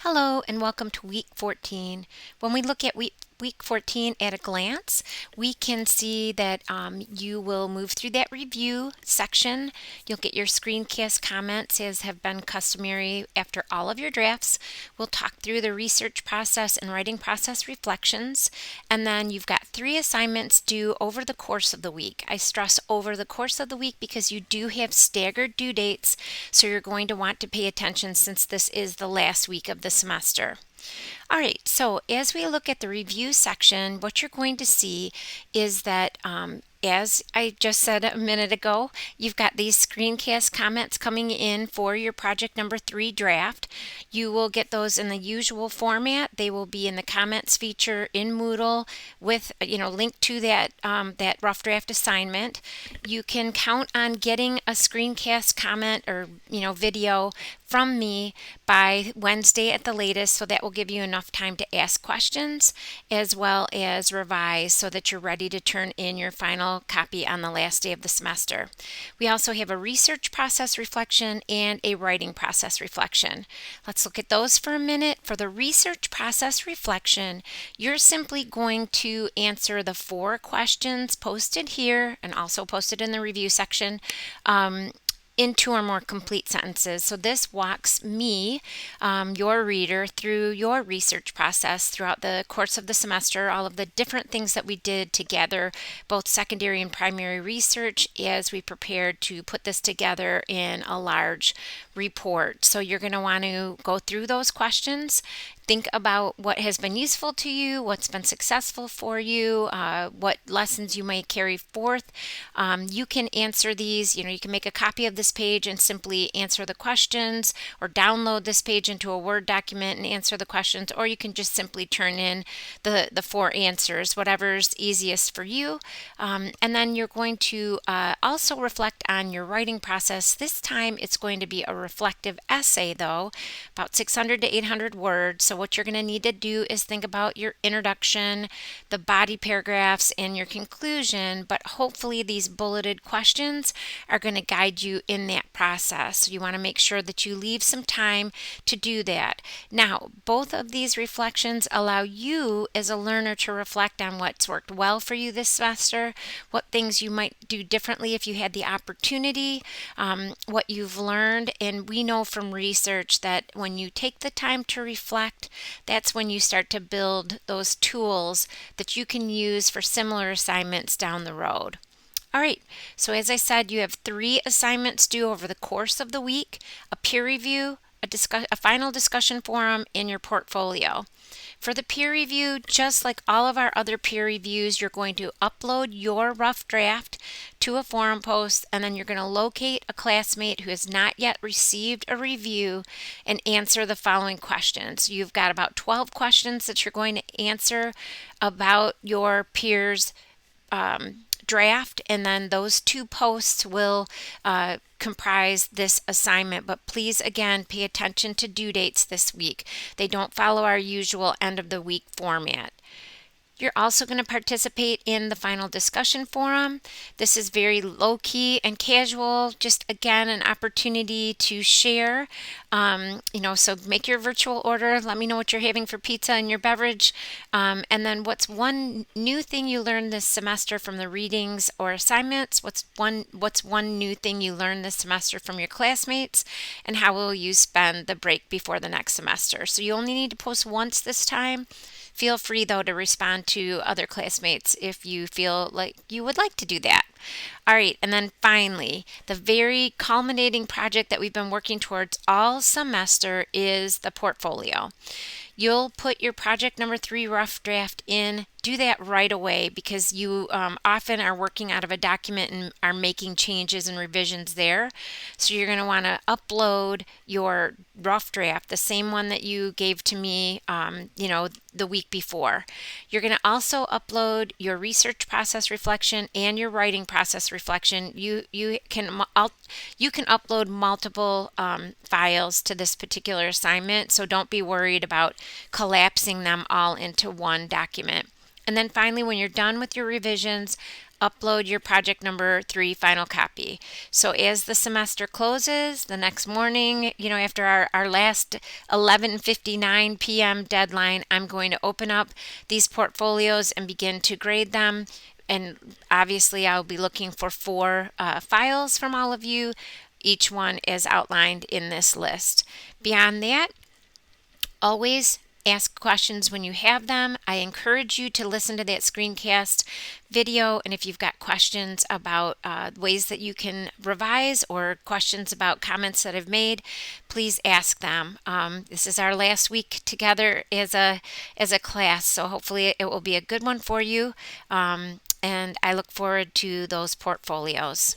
Hello and welcome to week 14. When we look at week 14 at a glance, we can see that you will move through that review section. You'll get your screencast comments as have been customary after all of your drafts. We'll talk through the research process and writing process reflections, and then you've got 3 assignments due over the course of the week. I stress over the course of the week because you do have staggered due dates, so you're going to want to pay attention since this is the last week of the semester. All right, so as we look at the review section, what you're going to see is that as I just said a minute ago, you've got these screencast comments coming in for your project number 3 draft. You will get those in the usual format. They will be in the comments feature in Moodle with link to that rough draft assignment. You can count on getting a screencast comment or video from me by Wednesday at the latest, so that will give you enough time to ask questions as well as revise so that you're ready to turn in your final copy on the last day of the semester. We also have a research process reflection and a writing process reflection. Let's look at those for a minute. For the research process reflection, you're simply going to answer the 4 questions posted here and also posted in the review section in 2 or more complete sentences. So this walks me, your reader, through your research process throughout the course of the semester, all of the different things that we did to gather both secondary and primary research as we prepared to put this together in a large report. So you're going to want to go through those questions, think about what has been useful to you, what's been successful for you, what lessons you might carry forth. You can answer these, you can make a copy of this page and simply answer the questions, or download this page into a Word document and answer the questions, or you can just simply turn in the 4 answers, whatever's easiest for you. And then you're going to also reflect on your writing process. This time it's going to be a reflective essay though, about 600 to 800 words. So what you're going to need to do is think about your introduction, the body paragraphs, and your conclusion, but hopefully these bulleted questions are going to guide you in that process. So you want to make sure that you leave some time to do that. Now, both of these reflections allow you as a learner to reflect on what's worked well for you this semester, what things you might do differently if you had the opportunity, what you've learned. And we know from research that when you take the time to reflect, that's when you start to build those tools that you can use for similar assignments down the road. All right, so as I said, you have 3 assignments due over the course of the week: a peer review, a final discussion forum, and your portfolio. For the peer review, just like all of our other peer reviews, you're going to upload your rough draft to a forum post, and then you're going to locate a classmate who has not yet received a review and answer the following questions. You've got about 12 questions that you're going to answer about your peers' draft, and then those 2 posts will comprise this assignment. But please, again, pay attention to due dates this week. They don't follow our usual end of the week format. You're also going to participate in the final discussion forum. This is very low-key and casual, just again an opportunity to share. So make your virtual order. Let me know what you're having for pizza and your beverage. And then what's one new thing you learned this semester from the readings or assignments? What's one new thing you learned this semester from your classmates? And how will you spend the break before the next semester? So you only need to post once this time. Feel free, though, to respond to other classmates if you feel like you would like to do that. All right, and then finally, the very culminating project that we've been working towards all semester is the portfolio. You'll put your project number 3 rough draft in. Do that right away because you often are working out of a document and are making changes and revisions there. So you're going to want to upload your rough draft, the same one that you gave to me, the week before. You're going to also upload your research process reflection and your writing process reflection. You can upload multiple files to this particular assignment, so don't be worried about collapsing them all into one document. And then finally, when you're done with your revisions, upload your project number 3 final copy. So as the semester closes, the next morning, after our last 11:59 p.m. deadline, I'm going to open up these portfolios and begin to grade them. And obviously, I'll be looking for 4 files from all of you. Each one is outlined in this list. Beyond that, always ask questions when you have them. I encourage you to listen to that screencast video, and if you've got questions about ways that you can revise or questions about comments that I've made, please ask them. This is our last week together as a class, so hopefully it will be a good one for you, and I look forward to those portfolios.